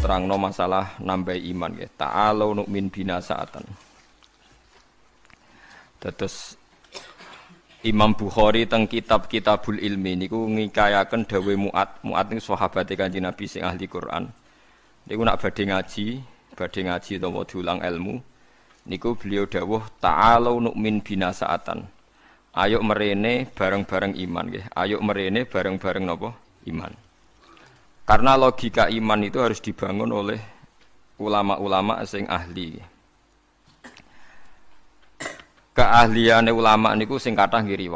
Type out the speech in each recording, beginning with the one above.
terangno masalah nambah iman nggih. Ta'alu nu'min bina sa'atan. Terus Imam Bukhari teng kitab Kitabul Ilmi niku ngikayaken dawuh Mu'ad niku sahabate Kanjeng Nabi sing ahli Quran. Niku nak badhe ngaji utawa diulang ilmu niku beliau dawuh ta'alu nu'min bina sa'atan. Ayo merene bareng-bareng iman nggih. Ayo merene bareng-bareng napa? Iman. Karena logika iman itu harus dibangun oleh ulama-ulama sing ahli. Keahliane ulama niku sing kathah nggih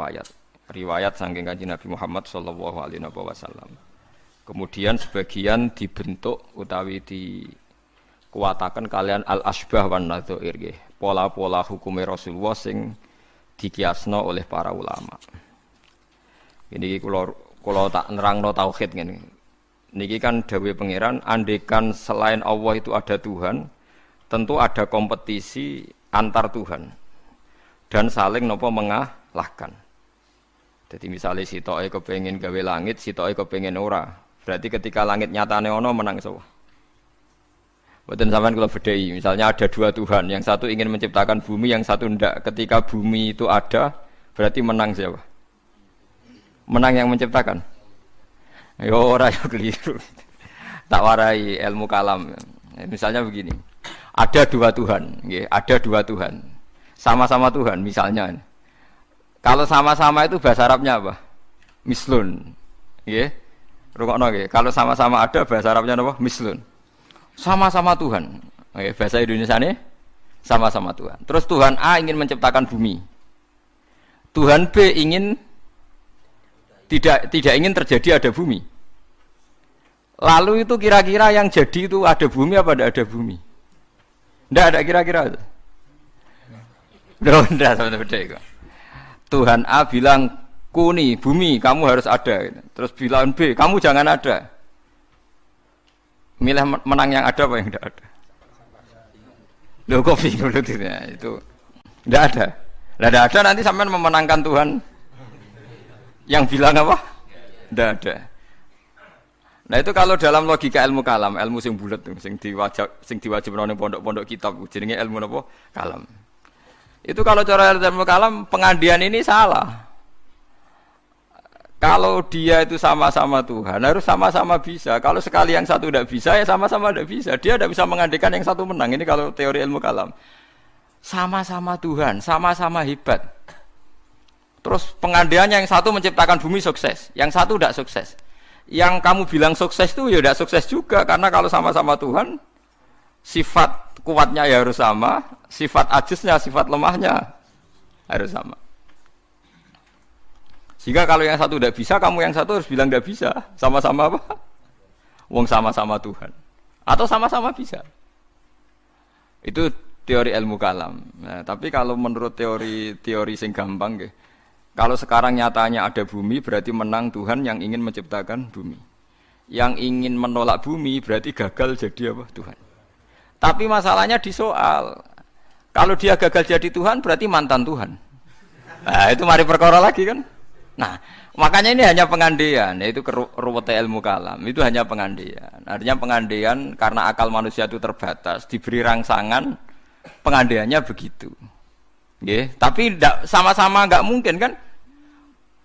riwayat saking Kanjeng Nabi Muhammad sallallahu alaihi wasallam. Kemudian sebagian dibentuk utawi dikuataken kalian al-asbah wan nadzair nggih. Pola-pola hukume Rasulullah sing dikiasno oleh para ulama. Ini kula tak nerangno tauhid ngene. Niki kan dawuh pangeran, andekan selain Allah itu ada Tuhan, tentu ada kompetisi antar Tuhan dan saling napa mengalahkan. Jadi misalnya sitoke kepengin gawe langit, sitoke kepengin ora. Berarti ketika langit nyatane ana menang sapa? Mboten sampean kula bedhei, misalnya ada dua Tuhan, yang satu ingin menciptakan bumi, yang satu ndak. Ketika bumi itu ada, berarti menang siapa? Menang yang menciptakan. Yo ora yo keliru. Tak warai ilmu kalam. Misalnya begini. Ada dua Tuhan, nggih, ada dua Tuhan. Sama-sama Tuhan misalnya. Kalau sama-sama itu bahasa Arabnya apa? Mislun. Nggih. Rungokno nggih. Kalau sama-sama ada bahasa Arabnya apa? Mislun. Sama-sama Tuhan. Nggih, bahasa Indonesiane sama-sama Tuhan. Terus Tuhan A ingin menciptakan bumi. Tuhan B ingin tidak ingin terjadi ada bumi. Lalu itu kira-kira yang jadi itu ada bumi apa tidak ada bumi? Tidak ada kira-kira. Tidak sama beda. Tuhan A bilang kuni bumi kamu harus ada. Terus bilang B kamu jangan ada. Milih menang yang ada apa yang tidak ada? Loh kok bingung itu? Tidak ada. Tidak ada nanti sampai memenangkan Tuhan. Yang bilang apa? Tidak ada. Nah itu kalau dalam logika ilmu kalam, ilmu sing bulat, sing diwajib ning pondok-pondok kitab, jenenge ilmu apa? Kalam. Itu kalau cara ilmu kalam pengandian ini salah. Kalau dia itu sama-sama Tuhan, harus sama-sama bisa. Kalau sekali yang satu tidak bisa, ya sama-sama tidak bisa. Dia tidak bisa mengandikan yang satu menang. Ini kalau teori ilmu kalam. Sama-sama Tuhan, sama-sama hebat. Terus pengandiannya yang satu menciptakan bumi sukses, yang satu tidak sukses. Yang kamu bilang sukses itu ya tidak sukses juga, karena kalau sama-sama Tuhan, sifat kuatnya ya harus sama, sifat ajiznya, sifat lemahnya harus sama. Sehingga kalau yang satu tidak bisa, kamu yang satu harus bilang tidak bisa. Sama-sama apa? Wong sama-sama Tuhan. Atau sama-sama bisa. Itu teori ilmu kalam. Nah, tapi kalau menurut teori sing gampang nggih. Kalau sekarang nyatanya ada bumi, berarti menang Tuhan yang ingin menciptakan bumi. Yang ingin menolak bumi, berarti gagal jadi apa? Tuhan. Tapi masalahnya di soal. Kalau dia gagal jadi Tuhan, berarti mantan Tuhan. Nah, itu mari perkara lagi kan? Nah, makanya ini hanya pengandian, yaitu ruwete ilmu kalam. Itu hanya pengandian. Artinya pengandian karena akal manusia itu terbatas, diberi rangsangan, pengandiannya begitu. Nggih, tapi sama-sama enggak mungkin kan?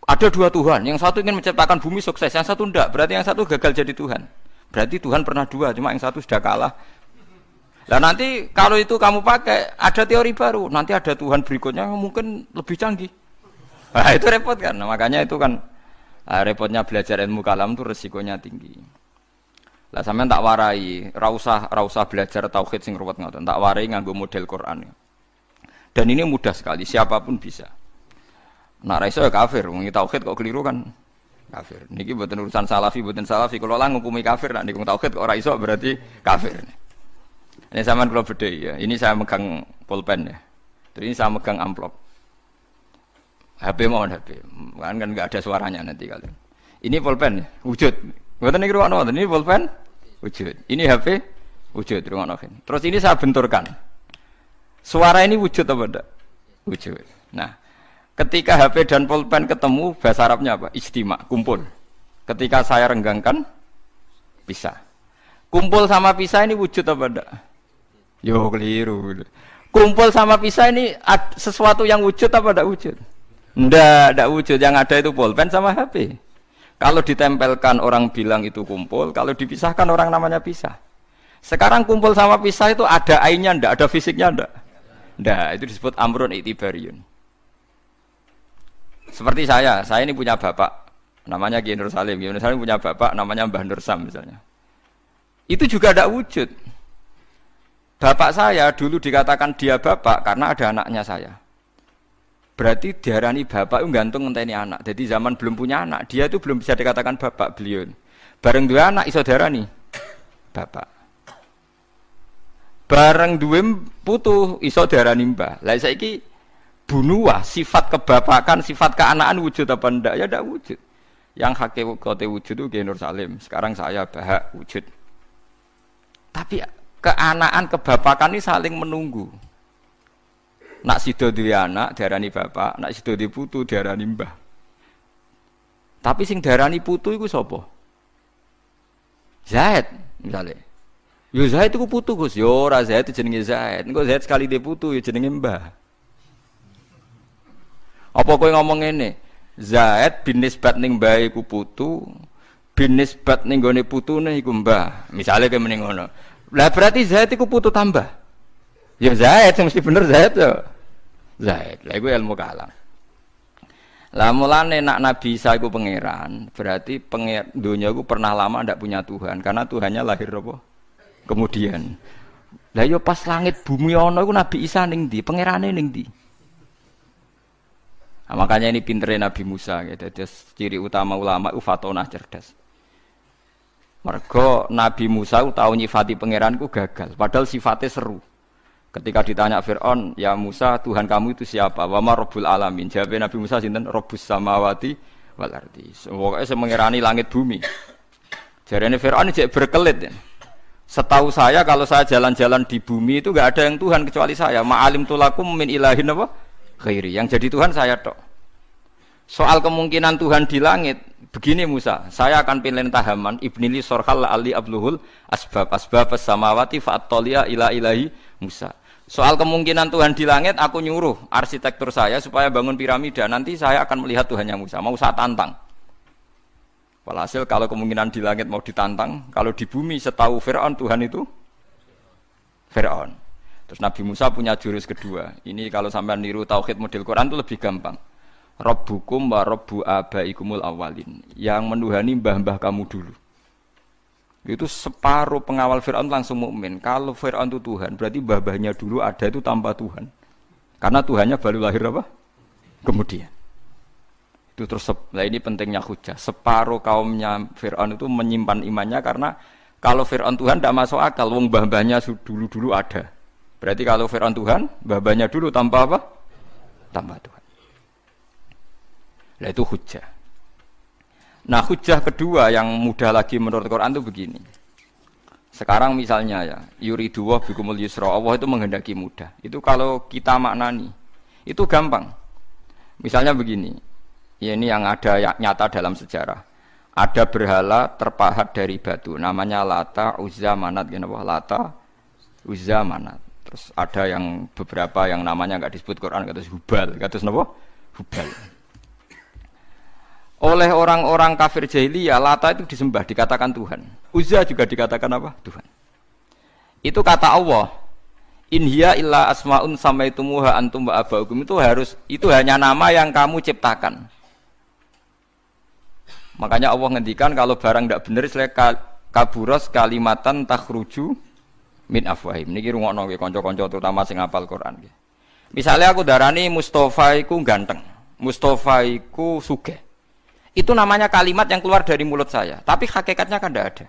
Ada dua Tuhan, yang satu ingin menciptakan bumi sukses, yang satu enggak. Berarti yang satu gagal jadi Tuhan. Berarti Tuhan pernah dua, cuma yang satu sudah kalah. Nah nanti kalau itu kamu pakai, ada teori baru. Nanti ada Tuhan berikutnya yang mungkin lebih canggih. Nah itu repot kan, nah, makanya itu kan repotnya belajar ilmu kalam itu resikonya tinggi. Lah sampean tak warai, ra usah belajar tauhid sing ruwet ngoten, tak warai nganggo model Quran. Dan ini mudah sekali, siapapun bisa. Nak ra iso ya kafir, wong tauhid kok keliru kan kafir. Niki mboten urusan salafi, kalau lah ngukumi kafir, nek niku tauhid kok ora iso berarti kafir. Ini sampean kula bedhei ya. Ini saya megang pulpen ya. Terus ini saya megang amplop. HP mohon HP, kan nggak ada suaranya nanti kalian. Ini pulpen, wujud. Buatan ini ruang nonton, ini pulpen, wujud. Ini HP, wujud ruang nonton. Terus ini saya benturkan. Suara ini wujud apa enggak? Wujud. Nah, ketika HP dan pulpen ketemu, bahasa Arabnya apa? Ijtima, kumpul. Ketika saya renggangkan, bisa. Kumpul sama pisah ini wujud apa enggak? Yo keliru. Kumpul sama pisah ini sesuatu yang wujud apa enggak wujud? Enggak wujud. Yang ada itu pulpen sama HP. Kalau ditempelkan orang bilang itu kumpul, kalau dipisahkan orang namanya pisah. Sekarang kumpul sama pisah itu ada ainnya enggak, ada fisiknya enggak? Enggak, itu disebut amrun i'tibariyun. Seperti saya ini punya bapak namanya Kiai Nur Salim. Kiai Nur Salim punya bapak namanya Mbah Nur Sam misalnya. Itu juga tidak wujud. Bapak saya dulu dikatakan dia bapak karena ada anaknya saya. Berarti diarani bapak itu gantung ngenteni anak. Jadi zaman belum punya anak, dia itu belum bisa dikatakan bapak beliau. Bareng dua anak iso diarani bapak. Bareng dua putu iso diarani mbah. Lah saiki bunuah sifat kebapakan, sifat keanakan wujud apa ndak? Ya ndak wujud. Yang hakikate wujud itu Kiai Nur Salim. Sekarang saya Bahak wujud. Tapi keanaan kebapakan ini saling menunggu. Nak sido duwe anak diarani bapak, nak sido duwe putu diarani mbah. Tapi sing diarani putu iku sapa? Zaid misalnya. Yo Zaid iku putu Gus, yo ora Zaid jenenge Zaid. Engko Zaid sekali dia putu ya jenenge mbah. Apa kowe ngomong ngene? Zaid bin nisbat ning mbah iku putu, bin nisbat ning gone putune iku mbah. Misale kowe muni ngono. Lah berarti Zaid iku putu tambah. Ya Zaid mesti bener Zaid ya. Zaid. Lah iku ilmu kalam. Lah mulane nak Nabi Isa iku pangeran, berarti dunia iku pernah lama ndak punya Tuhan karena Tuhannya lahir apa? Kemudian. Lah yo pas langit bumi ana iku Nabi Isa ning ndi? Pangerane ning ndi? Nah, makanya ini pinternya Nabi Musa gitu. Jadi ciri utama ulama itu fatonah cerdas. Mergo Nabi Musa tahu nyifati pangeranku gagal, padahal sifatnya seru. Ketika ditanya Fir'aun, ya Musa, Tuhan kamu itu siapa? Wa ma Rabbul Alamin. Jawabnya Nabi Musa sinten? Rabbus samawati wal ardi. Pokoknya saya mengerani langit bumi. Jarane Fir'aun jek berkelit. Setahu saya kalau saya jalan-jalan di bumi itu enggak ada yang Tuhan kecuali saya. Ma'alim tulakum min ilahin apa? Khairi. Yang jadi Tuhan saya tok. Soal kemungkinan Tuhan di langit, begini Musa, saya akan pilih tahaman ibnili sorhal ali abluhul asbab samawati fa'attolia ila ilahi Musa. Soal kemungkinan Tuhan di langit, aku nyuruh arsitektur saya supaya bangun piramida. Nanti saya akan melihat Tuhannya Musa. Mau saya tantang. Walhasil kalau kemungkinan di langit mau ditantang, kalau di bumi setahu Fir'aun Tuhan itu Fir'aun. Terus Nabi Musa punya jurus kedua. Ini kalau sampai niru tauhid model Quran itu lebih gampang. Rabbukum wa rabbu abaikumul awalin. Yang menuhani mbah-mbah kamu dulu. Itu separuh pengawal Fir'aun langsung mukmin. Kalau Fir'aun itu Tuhan, berarti mbah-mbahnya dulu ada itu tanpa Tuhan. Karena Tuhannya baru lahir apa? Kemudian. Itu terus, nah ini pentingnya hujah. Separuh kaumnya Fir'aun itu menyimpan imannya karena kalau Fir'aun Tuhan tidak masuk akal. Wong mbah-mbahnya dulu-dulu ada. Berarti kalau Fir'aun Tuhan, mbah-mbahnya dulu tanpa apa? Tanpa Tuhan. Nah itu hujah. Nah hujah kedua yang mudah lagi menurut Quran itu begini. Sekarang misalnya ya, yuriduwah bikumul yusra, Allah itu menghendaki mudah. Itu kalau kita maknani, itu gampang. Misalnya begini, ya ini yang ada nyata dalam sejarah. Ada berhala terpahat dari batu, namanya Lata, Uzza, Manat, Lata, Uzza, Manat. Terus ada yang beberapa yang namanya nggak disebut Quran, kata Hubal, kata apa? Hubal. Oleh orang-orang kafir jahiliyah, Lata itu disembah, dikatakan Tuhan. Uzza juga dikatakan apa? Tuhan. Itu kata Allah. In hiya illa asmaun samaitumuha antum wa abaukum, itu hanya nama yang kamu ciptakan. Makanya Allah ngendikan kalau barang tidak benar kaburos kalimatan takhruju min afwahim. Niki rungokno nggih kanca-kanca terutama sing hafal Quran nggih. Misale aku darani Mustofa iku ganteng, Mustofa iku sugih. Itu namanya kalimat yang keluar dari mulut saya, tapi hakikatnya kan tidak ada.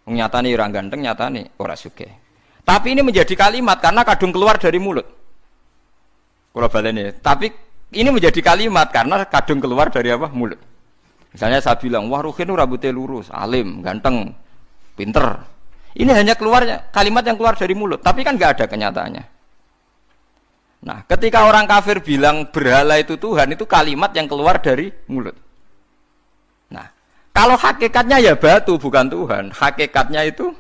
Nyatane orang ganteng, nyatane ora sugih. Tapi ini menjadi kalimat karena kadung keluar dari mulut. Kula baleni, tapi ini menjadi kalimat karena kadung keluar dari apa? Mulut. Misalnya saya bilang, wah Ruhin rambutnya lurus, alim, ganteng, pinter. Ini hanya keluarnya kalimat yang keluar dari mulut, tapi kan nggak ada kenyataannya. Nah, ketika orang kafir bilang berhala itu Tuhan, itu kalimat yang keluar dari mulut. Nah, kalau hakikatnya ya batu bukan Tuhan, hakikatnya itu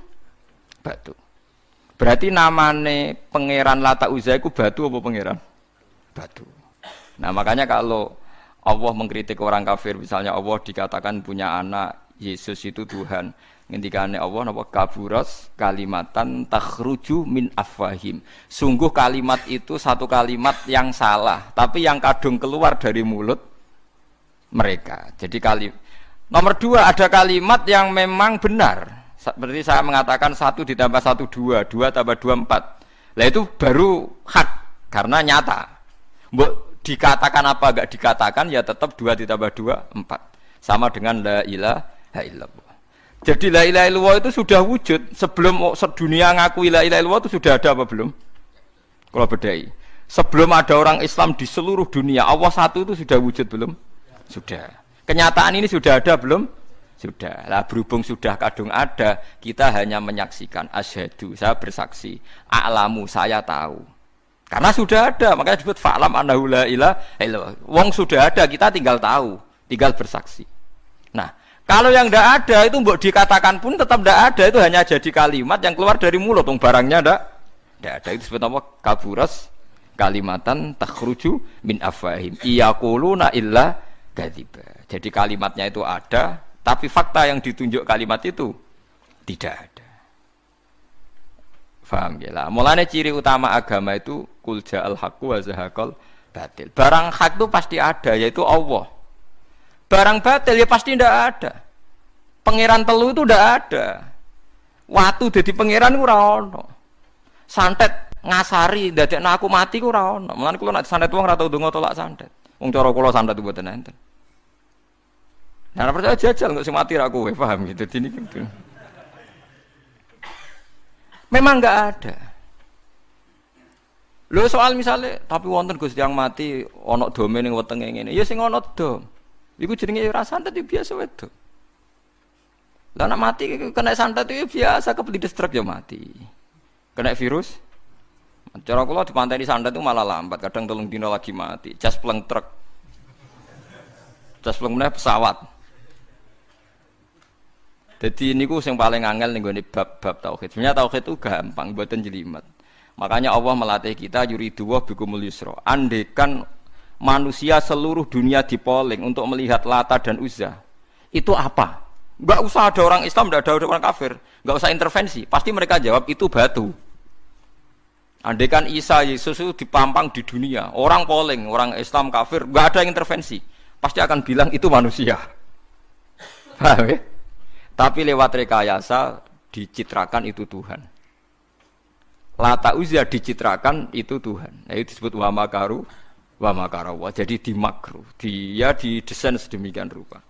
batu. Berarti namane pangeran Lata Uzza iku batu apa pangeran? Batu. Nah, makanya kalau Allah mengkritik orang kafir, misalnya Allah dikatakan punya anak, Yesus itu Tuhan. Ngendikane Allah napa kaburas kalimatan takhruju min afwahim. Sungguh kalimat itu satu kalimat yang salah, tapi yang kadung keluar dari mulut mereka. Jadi nomor 2 ada kalimat yang memang benar. Seperti saya mengatakan 1 ditambah 1 2, 2 tambah 2 4. Lah itu baru hak karena nyata. Mbok dikatakan apa enggak dikatakan ya tetap 2 ditambah 2 4. Sama dengan la ilaha illallah. Jadi la ilaha illallah itu sudah wujud sebelum sedunia ngakui la ilaha illallah itu sudah ada apa belum? Kalau bedai. Sebelum ada orang Islam di seluruh dunia, Allah satu itu sudah wujud belum? Sudah. Kenyataan ini sudah ada belum? Sudah. Lah berhubung sudah kadung ada, kita hanya menyaksikan asyhadu, saya bersaksi, a'lamu, saya tahu. Karena sudah ada, makanya disebut fa'lam annahu la ilaha illallah. Wong sudah ada, kita tinggal tahu, tinggal bersaksi. Nah, kalau yang tidak ada itu mbok dikatakan pun tetap tidak ada, itu hanya jadi kalimat yang keluar dari mulut, barangnya tidak ada. Itu sebut apa? Kaburas kalimatan takhruju min afwahim iyaquluna illa kadziba. Jadi kalimatnya itu ada, tapi fakta yang ditunjuk kalimat itu tidak ada. Faham ya lah. Mulanya ciri utama agama itu kul ja'al haqqu wa zahaqal batil. Barang hak itu pasti ada, yaitu Allah. Barang batil ya pasti tidak ada. Pangeran telu itu tidak ada. Watu jadi pangeran itu ora ono. Santet ngasari ndadekno aku mati ku ora ono. Mulane kula nek santet wong ora tau ndonga tolak santet. Wong cara kula santet mboten enten. Nah, percaya jajal kok sing mati ra kowe, paham gitu. Dini gitu. Memang enggak ada. Lho soal misalnya tapi wonten Gusti yang mati ana dome ning wetenge ngene. Ya sing ana dom. Iku jenenge ora santet biasa wedok. Lah nek mati kena santet itu biasa kepelides truk ya mati. Kena virus. Cara kula dipanteni santet itu malah lambat, kadang 3 dina lagi mati. Jas pleng truk. Jas pleng meneh pesawat. Jadi niku sing paling angel ning gone bab tauhid. Sebenarnya tauhid itu gampang, mboten jelimet. Makanya Allah melatih kita yuridu wa bikumul yusra. Andekan manusia seluruh dunia dipoling untuk melihat Lata dan Uzza, itu apa? Enggak usah ada orang Islam, enggak ada orang kafir, enggak usah intervensi, pasti mereka jawab itu batu. Andaikan Isa Yesus itu dipampang di dunia, orang poling, orang Islam kafir, enggak ada yang intervensi, pasti akan bilang itu manusia. Paham ya? Tapi lewat rekayasa dicitrakan itu Tuhan. Lata Uzza dicitrakan itu Tuhan. Nah, itu disebut wa makaru wa makarawa. Jadi dimakru, dia didesain sedemikian rupa.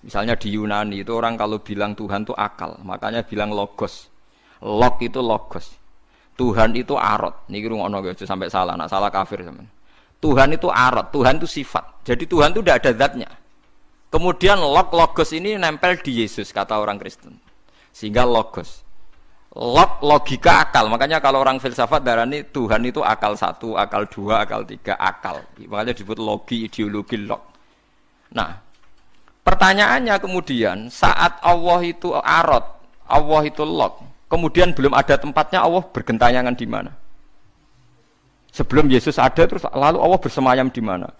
Misalnya di Yunani itu orang kalau bilang Tuhan itu akal, makanya bilang logos. Log itu logos. Tuhan itu arot. Niki rungokno aja sampai salah, nak salah kafir sampean. Tuhan itu arot, Tuhan itu sifat. Jadi Tuhan itu tidak ada zatnya. Kemudian logos ini nempel di Yesus kata orang Kristen. Sehingga logos. Logika akal, makanya kalau orang filsafat darani Tuhan itu akal 1, akal 2, akal 3, akal. Makanya disebut logi, ideologi log. Nah, pertanyaannya kemudian saat Allah itu arot, Allah itu log, kemudian belum ada tempatnya Allah bergentayangan di mana? Sebelum Yesus ada terus lalu Allah bersemayam di mana?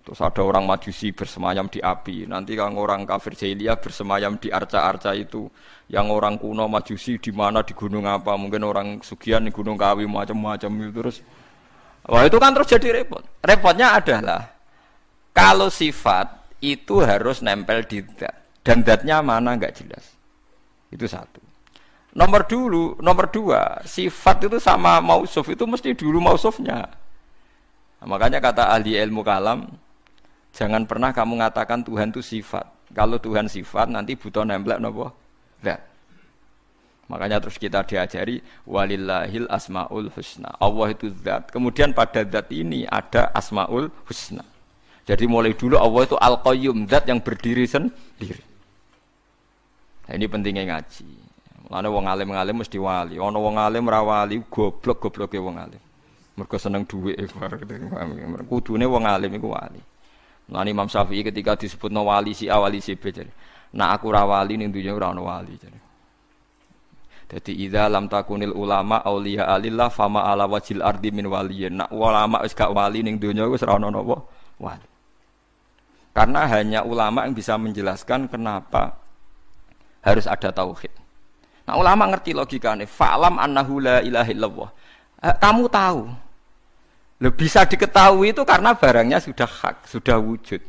Terus ada orang Majusi bersemayam di api. Nanti kalau orang kafir jahiliyah bersemayam di arca-arca itu. Yang orang kuno Majusi di mana, di gunung apa? Mungkin orang Sugian di gunung Kawi macam-macam itu terus. Wah itu kan terus jadi repot. Repotnya adalah kalau sifat itu harus nempel di zat. Dan zatnya mana enggak jelas. Itu satu. Nomor 2, sifat itu sama mausuf itu mesti dulu mausufnya. Nah, makanya kata ahli ilmu kalam, jangan pernah kamu mengatakan Tuhan itu sifat. Kalau Tuhan sifat nanti butuh nembelak napa? Zat. Makanya terus kita diajari walillahil asmaul husna. Allah itu zat. Kemudian pada zat ini ada asmaul husna. Jadi mulai dulu Allah itu al-qayyum, zat yang berdiri sendiri. Nah, ini pentingnya ngaji. Mulane wong alim mesti wali. Ana wong alim ra wali, goblok-gobloke wong alim. Mergo seneng dhuwit kudune wong alim iku wali. Mulane Imam Syafi'i ketika disebutno wali si A wali si B jare. Nah aku ra wali ning dunya ora ana wali jare. Jadi idza lam takunil ulama auliya alillah fama ala wajil ardi min waliyin. Nak ulama wis gak wali ning donya wis ora ono napa wali. Karena hanya ulama yang bisa menjelaskan kenapa harus ada tauhid. Nah ulama ngerti logikanya. Fa'lam annahu la ilaha illallah. Kamu tahu. Bisa diketahui itu karena barangnya sudah hak, sudah wujud.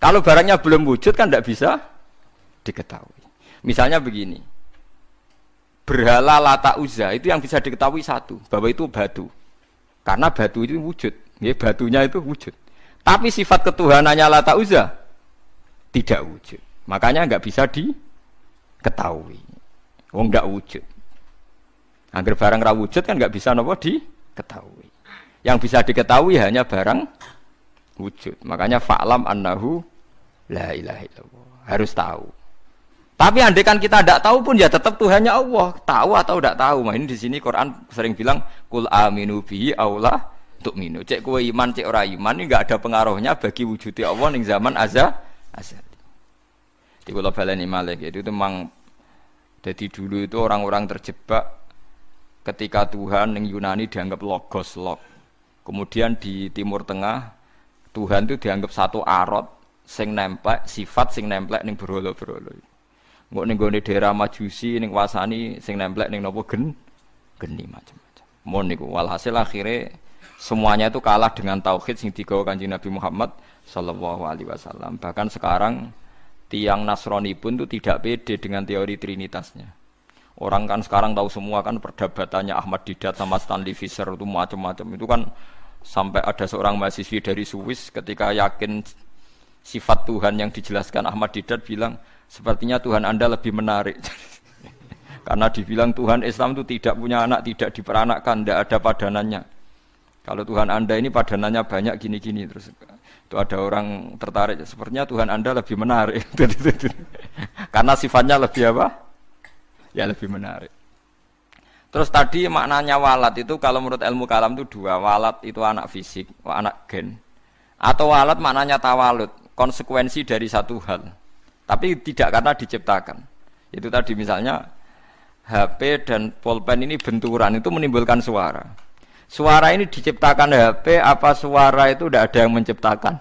Kalau barangnya belum wujud kan tidak bisa diketahui. Misalnya begini. Berhala Lata Uzza itu yang bisa diketahui satu, bahwa itu batu. Karena batu itu wujud, ya, batunya itu wujud. Tapi sifat ketuhanannya Lata Uzza tidak wujud. Makanya enggak bisa diketahui. Wong enggak wujud. Angger barang ra wujud kan enggak bisa napa diketahui. Yang bisa diketahui hanya barang wujud. Makanya fa'lam annahu la ilaha illallah. Harus tahu. Tapi andaikan kita tidak tahu pun ya tetap Tuhannya Allah. Tahu atau tidak tahu. Nah ini di sini Quran sering bilang kul aminu bihi aula tu'minu. Cek kowe iman cek ora iman ini enggak ada pengaruhnya bagi wujudnya Allah ning zaman azali. Di kula baleni malih itu memang jadi dulu itu orang-orang terjebak ketika Tuhan ning Yunani dianggap logos log. Kemudian di Timur Tengah Tuhan itu dianggap satu arot sing nemplek sifat sing nemplek ning berhala-berhala. Engko ning gone daerah Majusi ning wasani sing nemplek ning napa geni macam-macam. Mon niku walhasil akhirnya semuanya itu kalah dengan tauhid sing digawa Kanjeng Nabi Muhammad sallallahu alaihi wasallam. Bahkan sekarang tiang Nasrani pun itu tidak pede dengan teori trinitasnya. Orang kan sekarang tahu semua kan perdebatannya Ahmad Didat sama Stanley Fischer itu macam-macam. Itu kan sampai ada seorang mahasiswi dari Swiss ketika yakin sifat Tuhan yang dijelaskan Ahmad Didat bilang sepertinya Tuhan Anda lebih menarik. Karena dibilang Tuhan Islam itu tidak punya anak, tidak diperanakkan, tidak ada padanannya. Kalau Tuhan Anda ini padanannya banyak gini-gini terus itu ada orang tertarik. Sepertinya Tuhan Anda lebih menarik. Karena sifatnya lebih apa? Ya lebih menarik. Terus tadi maknanya walat itu kalau menurut ilmu kalam itu dua. Walat itu anak fisik, anak gen. Atau walat maknanya tawalud, konsekuensi dari satu hal. Tapi tidak karena diciptakan. Itu tadi misalnya HP dan pulpen ini benturan itu menimbulkan suara. Suara ini diciptakan HP apa suara itu tidak ada yang menciptakan?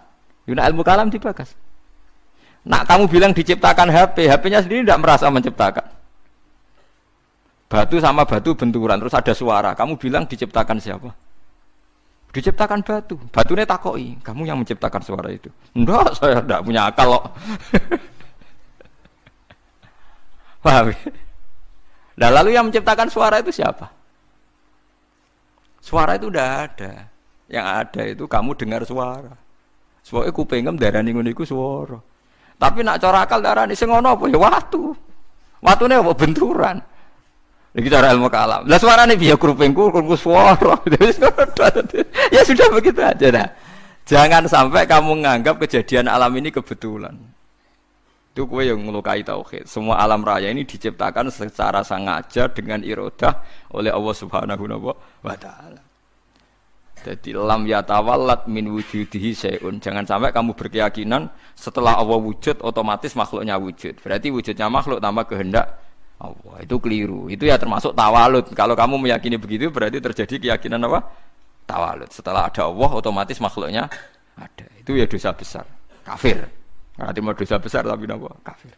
Yuna ilmu kalam dibakas. Nak kamu bilang diciptakan HP, HP-nya sendiri tidak merasa menciptakan. Batu sama batu benturan terus ada suara. Kamu bilang diciptakan siapa? Diciptakan batu. Batunya takoi, kamu yang menciptakan suara itu. Enggak, saya tidak punya akal kok. Paham? Nah, lalu yang menciptakan suara itu siapa? Suara itu udah ada. Yang ada itu kamu dengar suara. Soale kupingem darani ngono iku suara. Tapi nak cara akal darani sing ngono apa ya watu. Watune apa benturan. Iki cara ilmu kalam. Lah suarane piye kupingku krungu suara. Ya sudah begitu aja dah. Jangan sampai kamu menganggap kejadian alam ini kebetulan. Itu kowe yang melukai tauhid. Semua alam raya ini diciptakan secara sengaja dengan iradah oleh Allah Subhanahu wa taala. Jadi lam yatawallat min wujudihi syai'un. Jangan sampai kamu berkeyakinan setelah Allah wujud otomatis makhluknya wujud. Berarti wujudnya makhluk tanpa kehendak Allah. Itu keliru. Itu ya termasuk tawalud. Kalau kamu meyakini begitu berarti terjadi keyakinan apa? Tawalud. Setelah ada Allah otomatis makhluknya ada. Itu ya dosa besar. Kafir. Berarti mau dosa besar tapi napa? Kafir.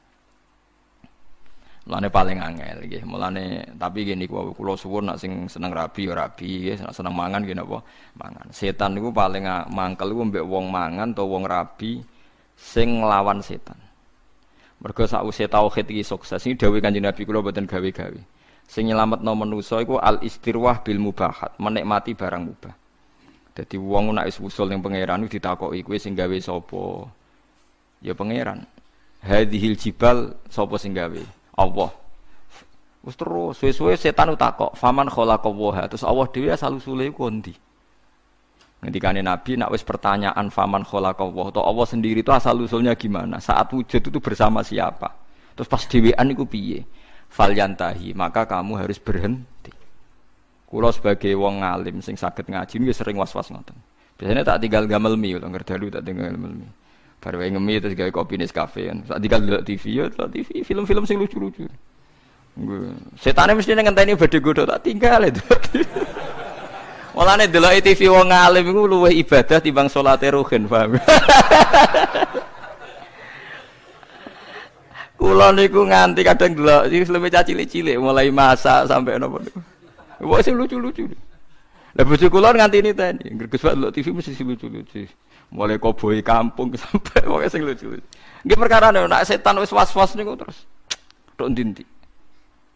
Mulane paling angel nggih. Mulane tapi gini kula suwun nak sing seneng rabi ya rabi, nak seneng mangan nggih napa? Mangan. Setan niku paling mangkel iku mbek wong mangan atau wong rabi sing nglawan setan. Mergo sakwise tauhid iki sukses iki dawuh Kanjeng Nabi kula mboten gawe-gawe. Sing nyelametno manusa iku al istirwah bil mubahat, menikmati barang mubah. Dadi wong nek wis usul ning pangeran ditakoki kowe sing gawe sapa? Ya pangeran. Hadhil jibal sapa sing gawe? Allah. Wis terus suwe-suwe setan utakok, faman khalaqallaha. Terus Allah dhewe asal usule iku ndi? Ngendikane Nabi nak wis pertanyaan faman khalaqallah, atau Allah sendiri itu asal usulnya gimana? Saat wujud itu bersama siapa? Terus pas dhewean iku piye? Falyantahi, maka kamu harus berhenti. Kula sebagai wong ngalim sing saged ngaji niku sering was-was ngoten. Biasanya tak tinggal gamel mi utawa ngerdalu tak tinggal gamel mi. Baru ngemi terus gawe kopi Nescafe kan. Tak tinggal delok TV ya, delok TV film-film sing lucu-lucu. Setane mesti ngenteni badhe godho tak tinggal itu. Mulane delok TV wong alim iku luwih ibadah timbang salate ruhin, paham? Kula niku nganti kadang delok iki luwih cilik-cilik mulai masak sampai napa niku. Wah sing lucu-lucu. Lah bojo kula nganti niteni, Gus Pak delok TV mesti lucu-lucu. Mulai koboi kampung sampai pokoke sing lucu-lucu. Nggih perkarane nek setan wis was-was niku terus tok ndi-ndi.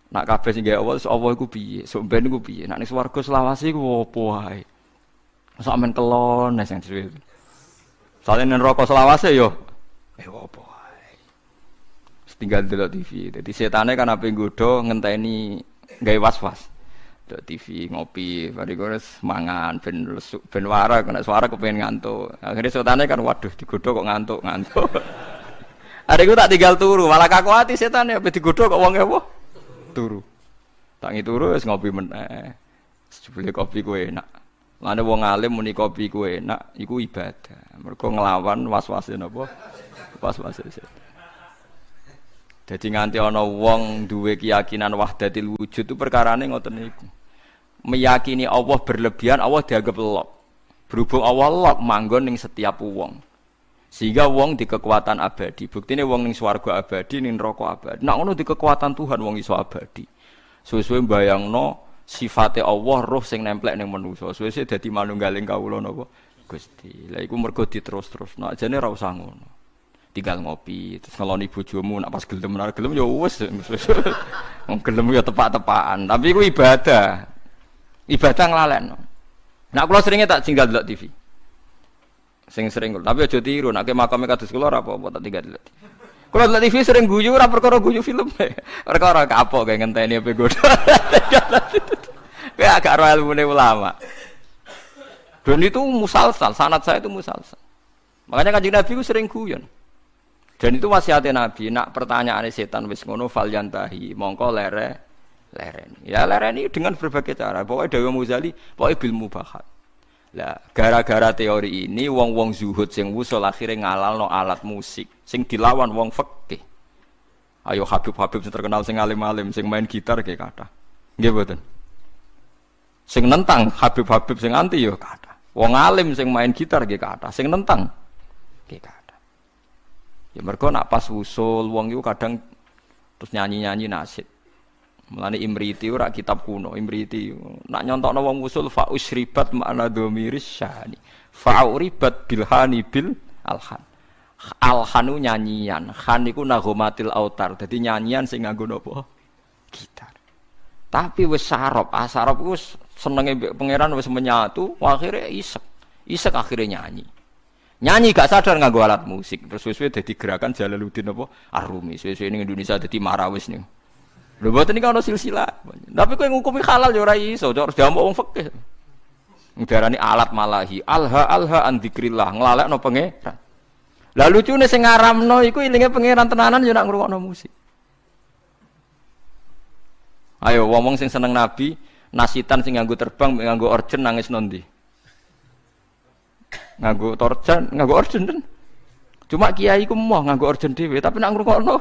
Nak kabeh sing gawe Allah iku piye? Sok ben iku piye? Nak ning swarga selawase iku opo wae? Sak men kelon sing dhewe. Sale ning neraka selawase yo opo wae. Tinggal delok TV. Dadi setane kan ape nggodho ngenteni gawe was-was. Delok TV, ngopi, bariku wis mangan ben warak, nek suara kepengin ngantuk. Akhire setane kan waduh digodho kok ngantuk. Adekku tak tinggal turu, malah kaku ati setane ape digodho kok wong ewo. Turu. Tangi turu wis ngopi meneh. Jebule kopi ku enak. Lane wong alim muni kopi ku enak iku ibadah. Mergo nglawan was-wase napa? Was-wase setan. Dadi nganti ana wong duwe keyakinan wahdatil wujud itu perkarane ngoten niku. Meyakini Allah berlebihan, Allah dianggap lok. Berhubung Allah lok manggon ning setiap wong. Sehingga wong di kekuatan abadi. Buktine wong ning swarga abadi, ning neraka abadi. Nek ngono di kekuatan Tuhan wong iso abadi. Suwe-suwe mbayangno sifate Allah roh sing nemplek ning manusa. Suwe-suwe dadi manunggaling kawula napa Gusti. Lah iku mergo diterus-terusno. Ajane ora usah ngono. Tinggal ngopi, terus ngeloni bojomu nak pas gelem ora gelem ya wis. Wong gelem ya tepak-tepakan. Tapi iku ibadah. Ibadah nglalekno. Nek kula seringe tak tinggal delok TV. Sing sering kula, tapi aja tiru, nek makame kados kula ora apa-apa tak tinggal delok TV. Kula delok TV sering guyu ora perkara guyu film. Perkara kapok kayak ngenteni ape godho. Kayak agak ro ilmune ulama. Dan itu musalsal, sanad saya itu musalsal. Makanya Kanjeng Nabi ku sering guyon. Dan itu wasiatnya Nabi, nak pertanyaane setan wis ngono fal yantahi, mongko lereni. Ya lereni dengan berbagai cara. Pokoknya Dawi Muzali, pokoknya bil mubahat. Lah, gara-gara teori ini wong-wong zuhud sing wusul akhire ngalalno alat musik sing dilawan wong fikih. Ayo Habib-habib sing terkenal sing alim-alim sing main gitar nggih kathah. Nggih mboten. Sing nentang Habib-habib sing anti yo kathah. Wong alim sing main gitar nggih kathah, sing nentang nggih kathah. Ya mergo nak pas wusul wong iku kadang terus nyanyi-nyanyi nasyid. Mulane Imriti ora kitab kuno, Imriti nak nyontokno wong wusul fa usribat ma'na dhamiris syani. Fa uribat bilhani bil alhan. Alhanu nyanyian, khan iku nagomatil autar. Dadi nyanyian sing nganggo napa? Gitar. Tapi wis sarop, asarop wis senenge mbek pangeran wis menyatu, akhire isek. Isek akhire nyanyi. Nyanyi gak sadar nganggo alat musik. Terus suwe-suwe dadi gerakan Jalaluddin apa? Ar-Rumi. Suwe-suwe ning Indonesia dadi marawis nih. Lho mboten iki ana silsilah. Tapi kowe ngukumi halal ya ora iso, harus diamuk wong fikih. Ndarani alat malahi, alha an dzikrillah, nglalekno pangeran. Lah lucune sing ngaramno iku ilinge pangeran tenanan ya nak ngrungokno musik. Ayo wong sing seneng Nabi, nasitan sing nganggo terbang, nganggo orjen nangis nondi. Nganggo torjan, nganggo orjen ten. Cuma kiai ku moh nganggo orjen dhewe, tapi nak ngrungokno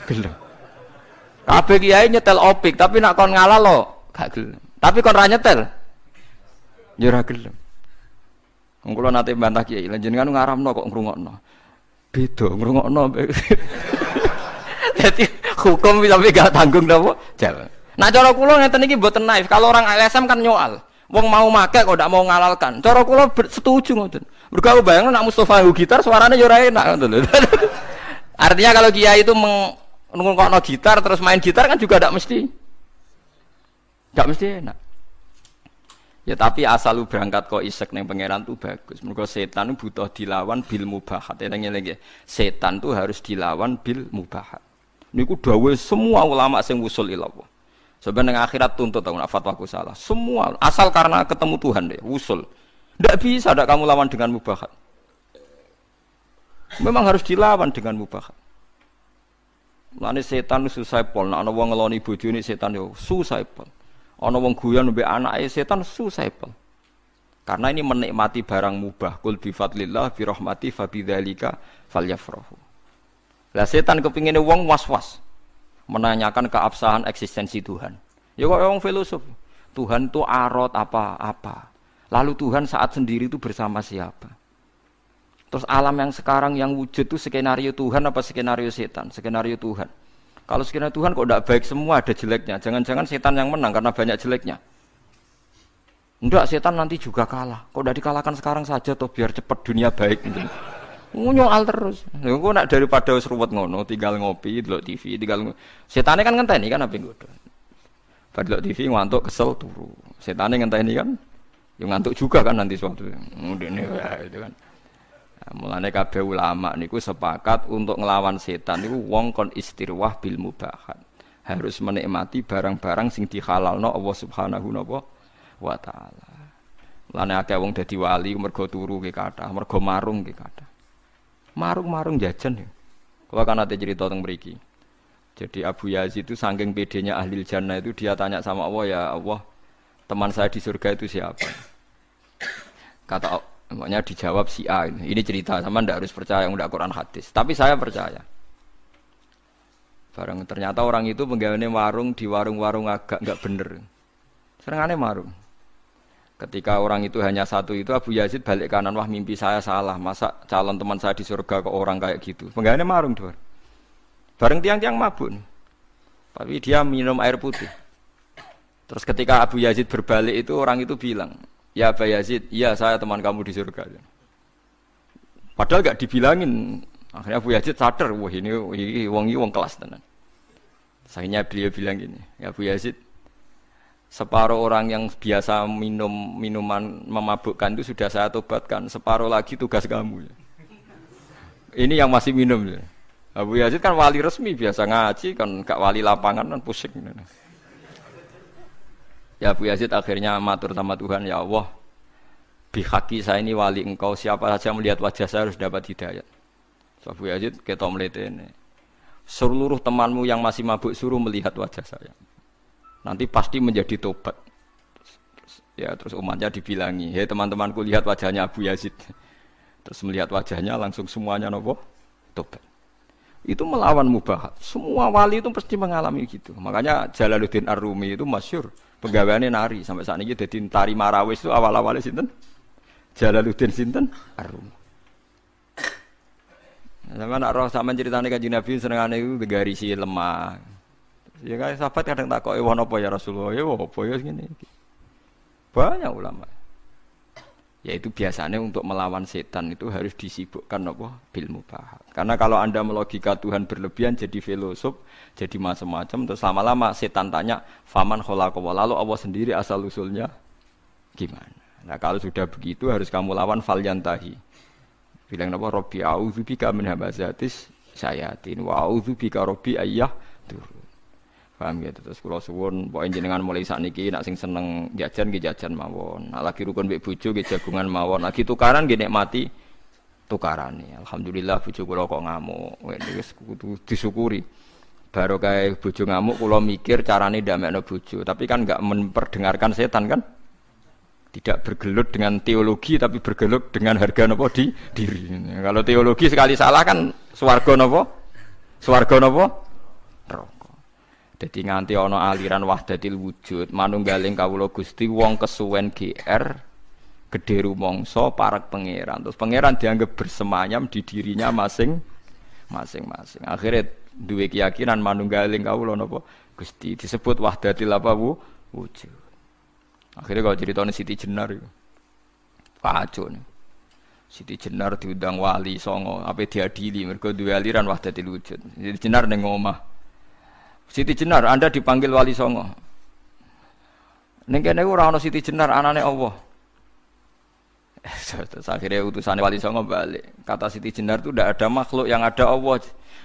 gelem. Kabeh kiai nyetel opik, tapi nak kon ngalah lo gak gelem. Tapi kon ra nyetel ya ora gelem. Wong kula nate bantah kiai, lan jenengan ngaramno kok ngrungokno. Beda ngrungokno. Dadi hukum sampe gak tanggung napa? Jalan. Nah cara kula ngeten iki mboten naif. Kalau orang LSM kan nyoal. Wong mau make kok ndak mau ngalalkan. Cara kula setuju ngoten. Mergo bayangno nak Mustofa gitar suaranya ya ora enak ngoten lho. Artinya kalau kiai itu ngrungokno gitar terus main gitar kan juga ndak mesti enak. Ya tapi asal lu berangkat kok isek ning pangeran tuh bagus. Mergo setan butuh dilawan bil mubahat. Eling-eling setan tuh harus dilawan bil mubahat. Niku dawuh semua ulama sing wusul ila Allah. Sebenarnya akhirat tuntut aku nak fatwaku salah. Semua asal karena ketemu Tuhan deh, wusul. Ndak bisa ndak kamu lawan dengan mubahat. Memang harus dilawan dengan mubahat. Mulane setan susah pol, nek ana wong ngeloni bojone setan yo susah pol. Ana wong guyon mbek anake setan susah pol. Karena ini menikmati barang mubah. Qul bi fadlillah bi rahmati fa bidzalika falyafrahu. Lah setan kepingine wong was-was. menanyakan keabsahan eksistensi Tuhan. Ya kok orang filosof. Tuhan itu arot apa-apa. Lalu Tuhan saat sendiri itu bersama siapa? Terus alam yang sekarang yang wujud itu skenario Tuhan apa skenario setan? Skenario Tuhan. Kalau skenario Tuhan kok tidak baik semua, ada jeleknya. Jangan-jangan setan yang menang karena banyak jeleknya. Enggak, setan nanti juga kalah. Kok udah dikalahkan sekarang saja toh biar cepat dunia baik gitu. Nyual terus. Engko nak daripada wis ruwet ngono, tinggal ngopi, delok TV, setane kan ngenteni kan ape nggodho. Bar delok TV ngantuk kesel turu. Setane ngenteni kan ya ngantuk juga kan nanti suatu. Ngene itu kan. Mulane kabeh ulama niku sepakat untuk nglawan setan niku wong kon istirwah bil mubahat. Harus menikmati barang-barang sing dihalalno Allah Subhanahu wa taala. Mulane akeh wong dadi wali mergo turu ki kathah, mergo marung ki kathah. Marung-marung jajan ya. Kalau kan ada cerita tentang mriki. Jadi Abu Yazid itu saking pedenya ahli jannah itu dia tanya sama Allah, ya Allah, teman saya di surga itu siapa? Kata makanya dijawab si A. Ini cerita, sama ndak harus percaya ndak Quran hadis. Tapi saya percaya. Barang ternyata orang itu penggaweane warung di warung-warung agak enggak bener. Serengane marung. Ketika orang itu hanya satu itu Abu Yazid balik kanan, wah mimpi saya salah, masa calon teman saya di surga ke orang kayak gitu. Penggaweane marung dua. Bareng tiang-tiang mabuk. Tapi dia minum air putih. Terus ketika Abu Yazid berbalik itu orang itu bilang, ya Abu Yazid, iya saya teman kamu di surga. Padahal gak dibilangin. Akhirnya Abu Yazid sadar, wah ini wong kelas tenan. Akhirnya beliau bilang gini, ya Abu Yazid, separuh orang yang biasa minum minuman memabukkan itu sudah saya tobatkan, separuh lagi tugas kamu. Ini yang masih minum. Abu Yazid kan wali resmi, biasa ngaji, kan gak wali lapangan kan pusing. Ya Abu Yazid akhirnya matur sama Tuhan, ya Allah, bihaqi saya ini wali engkau, siapa saja melihat wajah saya harus dapat hidayah. So, Abu Yazid ketok mletene, seluruh temanmu yang masih mabuk suruh melihat wajah saya. Nanti pasti menjadi tobat. Terus umatnya dibilangi, hei teman-temanku lihat wajahnya Abu Yazid. Terus melihat wajahnya langsung semuanya nopo tobat. Itu melawan mubahat. Semua wali itu pasti mengalami gitu. Makanya Jalaluddin Ar-Rumi itu masyhur, penggaweane nari sampai saat ini jadi tari marawis itu awal-awalnya sinten? Jalaluddin sinten? Ar-Rumi. Sama nak roh sampean ceritane Kanjeng Nabi senengane iku garisi lemah. Ya kan sahabat kadang takoki wong apa ya Rasulullah, ya apa ya ngene iki. Banyak ulama. Yaitu biasanya untuk melawan setan itu harus disibukkan apa? Bil mubahat. Karena kalau Anda melogika Tuhan berlebihan jadi filosof, jadi macam-macam, terus lama-lama setan tanya, "Faman khalaqa?" Lalu Allah sendiri asal usulnya gimana? Nah, kalau sudah begitu harus kamu lawan falyantahi. Bilang apa? Rabbi a'udzubika min hamazatis syayatin wa a'udzubika rabbi ayyah turun. Paham gitu. Terus kula suwun pokoke jenengan mulai sakniki nek sing seneng jajan nggih jajan mawon. Nek lagi rukun mbek bojo nggih jagungan mawon. Lagi tukaran nggih nikmati tukarane. Alhamdulillah bojo kula kok ngamuk. Wis kudu disyukuri. Baru kae bojo ngamuk kula mikir carane ndamekno bojo, tapi kan enggak memperdengarkan setan kan? Tidak bergelut dengan teologi tapi bergelut dengan harga napa di diri. Kalau teologi sekali salah kan swarga napa? Swarga napa? Neraka. Dadi nganti ana aliran wahdatil wujud, manunggaling kawula Gusti wong kesuwen GR gedhe rumangsa parek pangeran. Terus pangeran dianggap bersemayam di dirinya masing-masing. Akhirnya duwe keyakinan manunggaling kawula napa Gusti disebut wahdatil apa wujud. Akhirnya kalau ceritanya Siti Jenar itu kacau nih. Siti Jenar diundang wali songo, apa diadili mergo duwe aliran wahdatil wujud. Siti Jenar ning omah. Siti Jenar, Anda dipanggil wali songo. Ning kene ora ana Siti Jenar anane Allah. Terus akhirnya utusan wali songo balik. Kata Siti Jenar itu tidak ada makhluk yang ada Allah.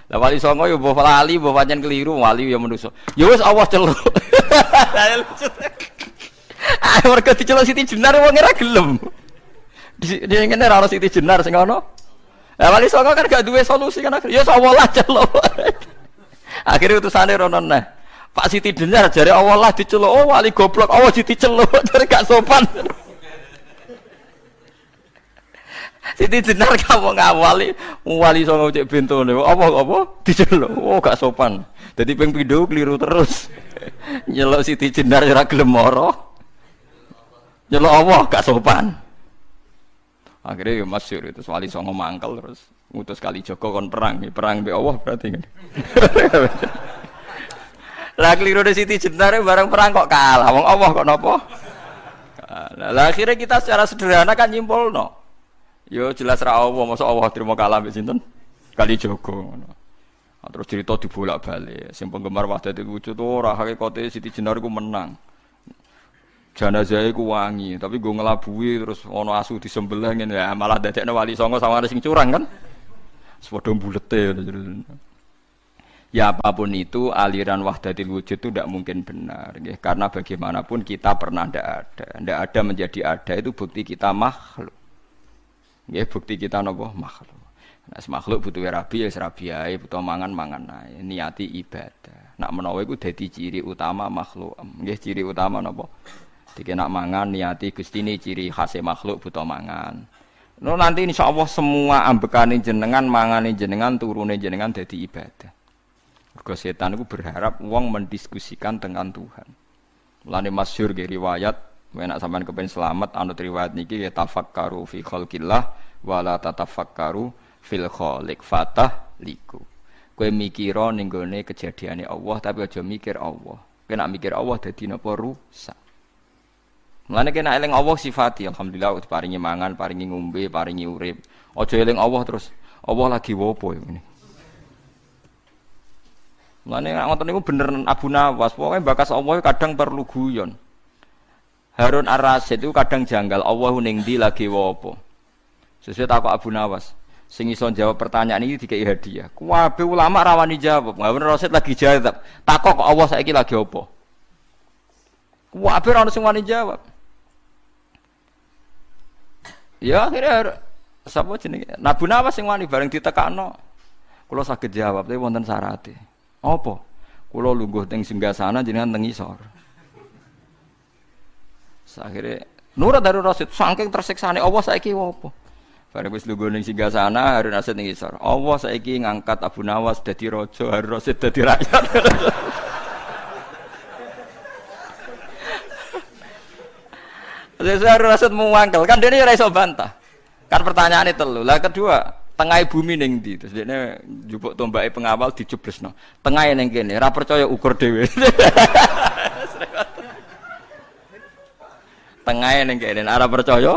Lah wali songo yo mbah lali, mbah pancen keliru, wali yo manusa. Ya wis Allah celuk. Mereka diceluk Siti Jenar wong ora gelem. Dia ngene ora ono Siti Jenar sing ono. Lah wali songo kan gak duwe solusi kan. Ya Allah lah celuk. Akhirnya utusane rono neh. Pak Siti Jenar jare Allah lah diceluk. Oh wali goblok, Allah diceluk jare gak sopan. Siti Jenar kamu ngawali wali songo cek bentone. Apa diceluk. Oh gak sopan. Dadi ping pindho keliru terus. Nyelok Siti Jenar ora gelem mara. Nyelok Allah gak sopan. Akhirnya ya masyhur itu wali songo mangkel terus ngutus Kalijaga kon perang mbek Allah berarti kan. Lah keliru de Siti Jenar bareng perang kok kalah. Wong Allah kok napa? Lah akhirnya kita secara sederhana kan nyimpulno. Yo jelas ra Allah, mosok Allah trimo kalah mbek sinten? Kalijaga ngono. Terus cerita dibolak-balik. Sing penggemar Wahdatul Wujud ora hakikate Siti Jenar iku menang. Jenazah iku wangi, tapi gue ngelabui terus ono asu disembelih ngene ya malah dadekne wali songo sama sing curang kan. Sepodo bulete. Ya apapun itu aliran Wahdatul Wujud itu tidak mungkin benar ya. Karena bagaimanapun kita pernah ndak ada menjadi ada itu bukti kita makhluk. Ya bukti kita napa makhluk. Nah, makhluk butuh rabi ya rabi ae, butuh mangan ae, niati ibadah. Nak menawa iku dadi ciri utama makhluk. Nggih ciri utama napa? Dikena mangan niati Gustine ciri khas makhluk butuh mangan. No nanti insyaallah semua ambekane jenengan, mangane jenengan, turune jenengan dadi ibadah. Mergo setan iku berharap wong mendiskusikan dengan Tuhan. Mulane masyhur ge riwayat, nek sampean kepen selamat anut riwayat niki ya tafakkaru fi khalqillah wala tatafakkaru fil khaliq fatah liku. Kowe mikira ning gone kejadiane Allah tapi aja mikir Allah. Kowe nak mikir Allah dadi napa rusak. Mulane kena eling Allah sifati alhamdulillah paringi mangan, paringi ngombe, paringi urip. Aja eling Allah terus Allah lagi wopo ngene. Mulane ngoten niku bener Abu Nawas, pokoke bakas Allah kadang perlu guyon. Harun Ar-Rasyid itu kadang janggal Allah ning ndi lagi wopo. Sesuai takok Abu Nawas. Sing iso jawab pertanyaan ini dikai hadiah. Kabeh ulama rawani jawab. Harun Ar-Rasyid lagi jawab. Takok kok Allah saiki lagi opo? Kabeh ora sing wani jawab. Ya akhirnya sapa jenenge? Abu Nawas sing wani bareng ditekakno. Kula saged jawab tapi wonten syarate. Apa? Kula lungguh teng singgasana jenengan teng isor. Akhire nurut Harun Ar-Rasyid saking tersiksane Allah saiki opo? Bareng wis lungguh ning singgasana Harun Ar-Rasyid ning isor. Allah saiki ngangkat Abu Nawas dadi raja, Harun Ar-Rasyid dadi rakyat. Harun Ar-Rasyid muangkel kan dene ora iso bantah. Kan pertanyaane telu. Lah kedua, tengah bumi ning ndi? Terus dene njupuk tombake pengawal dijublesno. Tengahe ning kene, ora percaya ukur dhewe. Tengahe ning kene, ora percaya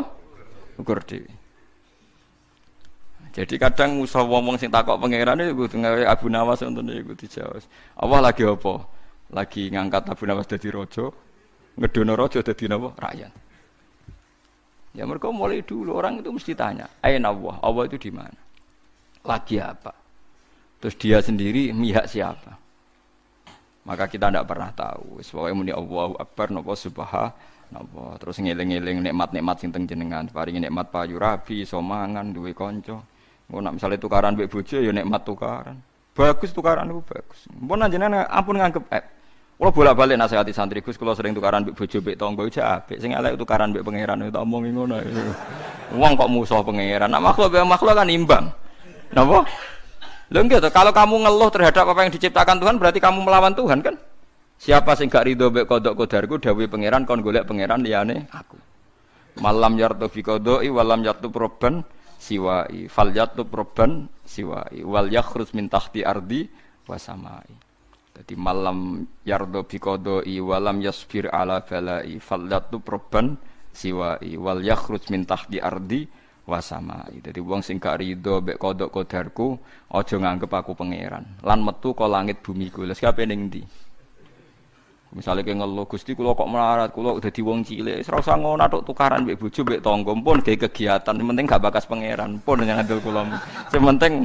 ukur dhewe. Jadi kadang musuh wong sing takok pangeran iku tengah Abu Nawas ngoten iku dijawab. Allah lagi apa? Lagi ngangkat Abu Nawas dadi raja, ngedono raja dadi napa? Rakyat. Ya mereka mulai dulu orang itu mesti tanya, aina Allah? Allah itu di mana? Lagi apa? Terus dia sendiri mihak siapa? Maka kita tidak pernah tahu. Sebabnya muni Allahu Akbar napa subhanallah. Terus ngeling-eling nikmat-nikmat sing teng jenengan, paringi nikmat payu rabi, iso mangan, duwe kanca. Ngono misalnya tukaran mbek bojo ya nikmat tukaran. Bagus tukaran itu bagus. Mpun jenengan ampun nganggep kula bolak-balik nasihati santri Gus kula sering tukaran mbek bojo mbek tangga iki apik. Sing elek tukaran mbek pangeran itu omongi ngono. Wong kok musuh pangeran. Nek makhluk mbek makhluk kan imbang. Napa? Lho nggih to, kalau kamu ngeluh terhadap apa yang diciptakan Tuhan berarti kamu melawan Tuhan kan? Siapa sing gak rido mbek kodok kodarku dawuhe pangeran kon golek pangeran liyane aku. Malam yartu fi qodoi walam yartu proban siwai fal yartu proban siwai wal yakhruj min tahti ardi wasamai. Jadi malam yardo fi qodoi walam yasbir ala balai fal yartu proban siwai wal yakhruj min tahti ardi wasamai. Jadi wong sing gak rido mbek kodok kodarku aja nganggep aku pangeran lan metu ka langit bumi ku. Lha kabeh ning ndi? Misalnya kayak ngeluh Gusti kula kok melarat, kula udah di wong cilik, ora usah ngono tok tukaran mbek bojo mbek tangga pun gawe kegiatan, yang penting gak bakas pangeran pun yang ngandel kula. Sing penting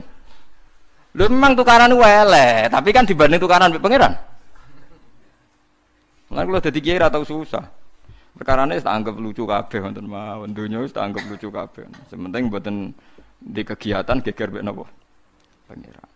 lho memang tukaran elek, tapi kan dibanding tukaran mbek pangeran. Lah kula dadi kiai ora tau susah. Perkarane tak anggap lucu kabeh wonten mawon, donya wis tak anggap lucu kabeh. Sing penting mboten di kegiatan geger mbek napa? Pangeran.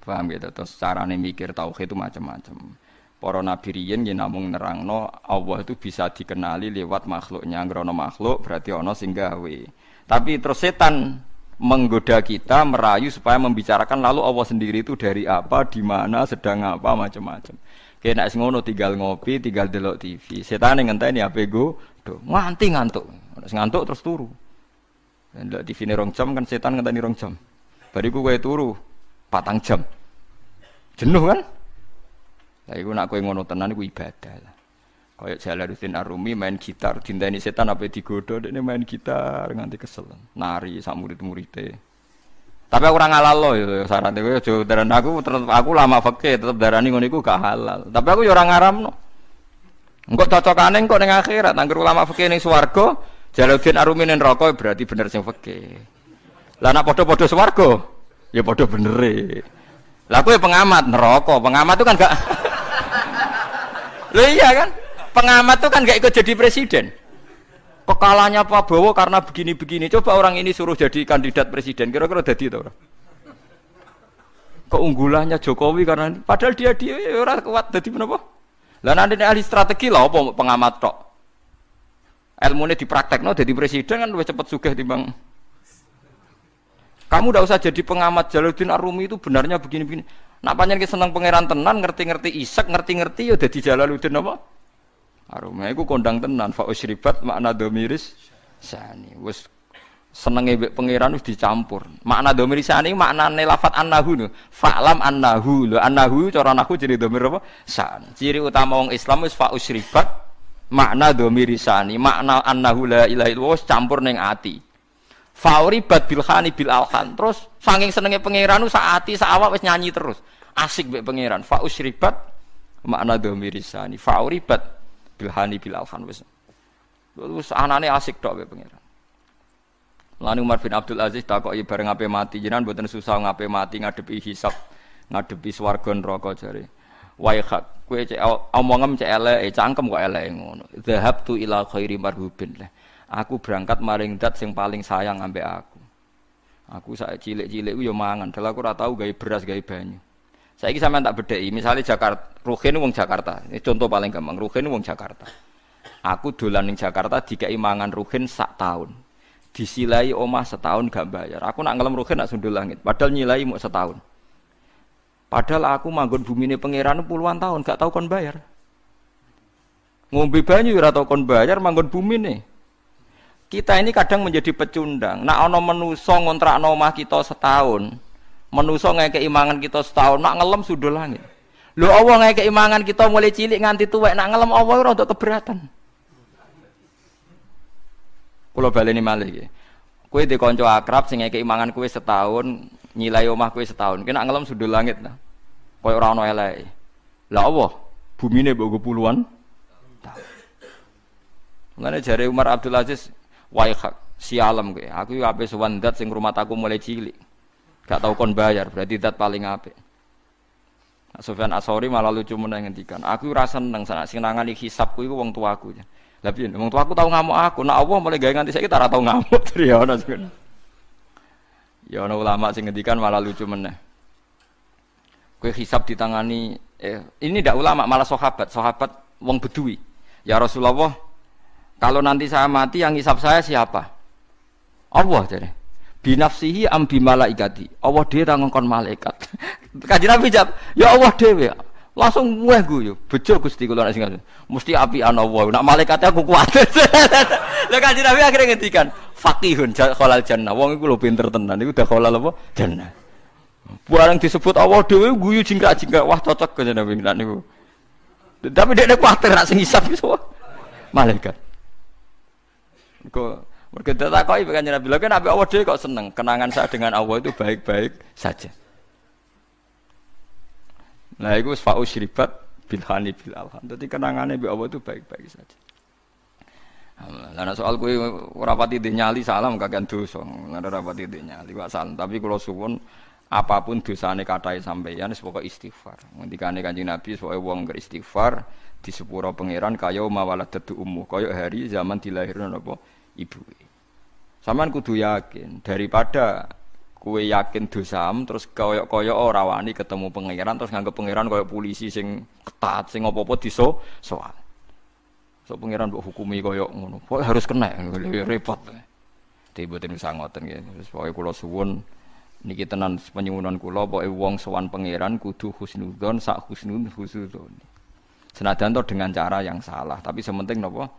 Paham gitu, terus carane mikir tauhid itu macam-macam. Para nabi riyen yen namung nerangno Allah itu bisa dikenali lewat makhluknya. Ngrono makhluk berarti ana sing gawe. Tapi terus setan menggoda kita, merayu supaya membicarakan lalu Allah sendiri itu dari apa, di mana, sedang apa, macam-macam. Kayak nek ngono tinggal ngopi, tinggal delok TV. Setan ngenteni HP go, nganti ngantuk. Ngantuk terus turu. Ndelok TV ne 2 jam kan setan ngenteni 2 jam. Bariku kowe turu 4 jam. Jenuh kan? Lah iku nek kowe ngono tenan iku ibadah. Kayak Jalaluddin Ar-Rumi main gitar, dinteni setan apa digodho, dekne main gitar nganti kesel. Nari sak murid-muride. Tapi aku ora ngalalo ya sarane kowe aja darani aku lama fikih tetep darani ngono iku gak halal. Tapi aku ya ora ngaramno. Engko cocokane engko ning akhirat angger ulama fikih ning swarga, Jalaluddin Ar-Rumi ning neraka berarti bener sing fikih. Lah nek padha-padha swarga, ya padha benere. Lah kowe pengamat neraka, pengamat itu kan gak Lho iya kan? Pengamat itu kan gak ikut jadi presiden. Kekalahannya Pak Prabowo karena begini-begini. Coba orang ini suruh jadi kandidat presiden, kira-kira jadi itu orang. Keunggulannya Jokowi karena padahal dia orang kuat jadi kenapa? Lah nanti ahli strategi lah apa pengamat tok. Ilmunya dipraktekno jadi presiden kan lebih cepat sugih timbang. Kamu tidak usah jadi pengamat. Jalaluddin Ar-Rumi itu benarnya begini-begini. Nak panjang seneng pangeran tenan, ngerti-ngerti Isak, ngerti-ngerti ya dadi Jalaluddin apa? Ar-Rumi iku kondang tenan fa usribat makna domiris sani. Wis senenge mbek pangeran wis dicampur. Makna domiris sani maknane lafat annahu lho. Fa'lam annahu lho. Annahu cara nahwu jadi domir apa? Sani. Ciri utama wong Islam wis fa usribat makna domiris sani. Makna annahu la ilaha illallah campur ning ati. Fauribat bilhani bil alhan. Terus saking senenge pangeran sak ati sak awak wis nyanyi terus. Asik mbek pangeran. Fa usribat makna domiris sani. Fauribat bilhani bil alhan wis. Terus anane asik tok mbek pangeran. Lan Umar bin Abdul Aziz takoki bareng ape mati jenengan mboten susah ngape mati ngadepi hisab, ngadepi swarga neraka jare. Wae hak kowe cek omongem cek elek cangkem kok elek ngono. Dhahabtu ila khairi marhubin. Aku berangkat maring zat sing paling sayang ambek aku. Aku sak cilik-cilik ku yo mangan, dal aku ora tau gawe beras gawe banyu. Saiki sampean tak bedheki, misale Jakarta, Ruhin wong Jakarta. Ini contoh paling gampang, Ruhin wong Jakarta. Aku dolan ning Jakarta dikai mangan Ruhin sak tahun. Disilai omah setahun gak bayar. Aku nak ngelem Ruhin nak sundul langit, padahal nyilai mau setahun. Padahal aku manggon bumine pangeran puluhan tahun gak tau kon bayar. Ngombe banyu ora tau kon bayar manggon bumine. Kita ini kadang menjadi pecundang. Nak ana manusa ngontrakno omah kita setahun. Manusa ngekeki mangan kita setahun, nak ngelem sundul langit. Lho Allah ngekeki mangan kita mulai cilik nganti tuwek, nak ngelem Allah ora untuk keberatan. Kula baleni malih iki. Kowe di kanca akrab sing ngekeki mangan kowe setahun, nyilai omah kowe setahun. Ki nak ngelem sundul langit ta. Kaya ora ana eleke. Lah Allah, bumine mbok puluhan tahun. Mulane jare Umar Abdul Aziz, "Wahai si alam kowe, aku yo ape sowan zat sing rumah aku mulai cilik. Gak tau kon bayar, berarti zat paling apik." Nah, Sufyan As-Tsauri malah lucu meneh ngendikan, "Aku ora seneng sing nangani hisabku iku wong tuaku." Lah piye? Wong tuaku tau ngamuk aku, nek Allah mulai gawe nganti saiki ora tau ngamuk. Ya ono sing. Ya ono ulama sing ngendikan malah lucu meneh. Kowe hisab ditangani ini ndak ulama malah sahabat wong Bedui. Ya Rasulullah, kalau nanti saya mati yang hisab saya siapa? Allah jare. Binafsihi am bi malaikati. Allah dhewe ta ngongkon malaikat. Kanjeng Nabi jawab, ya Allah dhewe. Langsung mueh guyu. Bejo Gusti kula nek sing mesti apian Allah. Nek malaikate aku kuwatir. Lha Kanjeng Nabi akhire ngendikan, faqihun khalal jannah. Wong iku lho pinter tenan. Iku dah khalal apa? Jannah. Barang disebut Allah dhewe guyu jingkrak-jingkrak. Wah cocok Kanjeng Nabi niku. Tapi dekne kuwatir nek sing hisab iso malaikat. Kok mergo takoki Kanjeng Nabi, lha Nabi Allah dhewe kok seneng. Kenangan saya dengan Allah itu baik-baik saja. Nah itu fa usribat bilhani bil alhan. Dadi kenangane mbek Allah itu baik-baik saja. Lah soal kowe ora pati nyali salam kakean dosa. Ora pati nyali wae salam, tapi kula suwun apapun dosane kathah sampeyan wis pokoke istighfar. Ngendikane Kanjeng Nabi pokoke wong beristighfar di sepuro pangeran kaya mawaladatu ummu, kaya hari zaman dilahirno napa ibuke. Sampeyan kudu yakin daripada kowe yakin dosam terus koyok-koyok ora wani ketemu pangeran terus nganggep pangeran koyok polisi sing ketat sing apa-apa soal. So pangeran mbok hukumi koyok ngono. Kok harus kena repot. mboten usah ngoten nggih. Wis pokoke kula suwun niki tenan penyuwunan kula pokoke wong sowan pangeran kudu husnudzon sak husnudzon. Senajan to dengan cara yang salah, tapi sementing napa?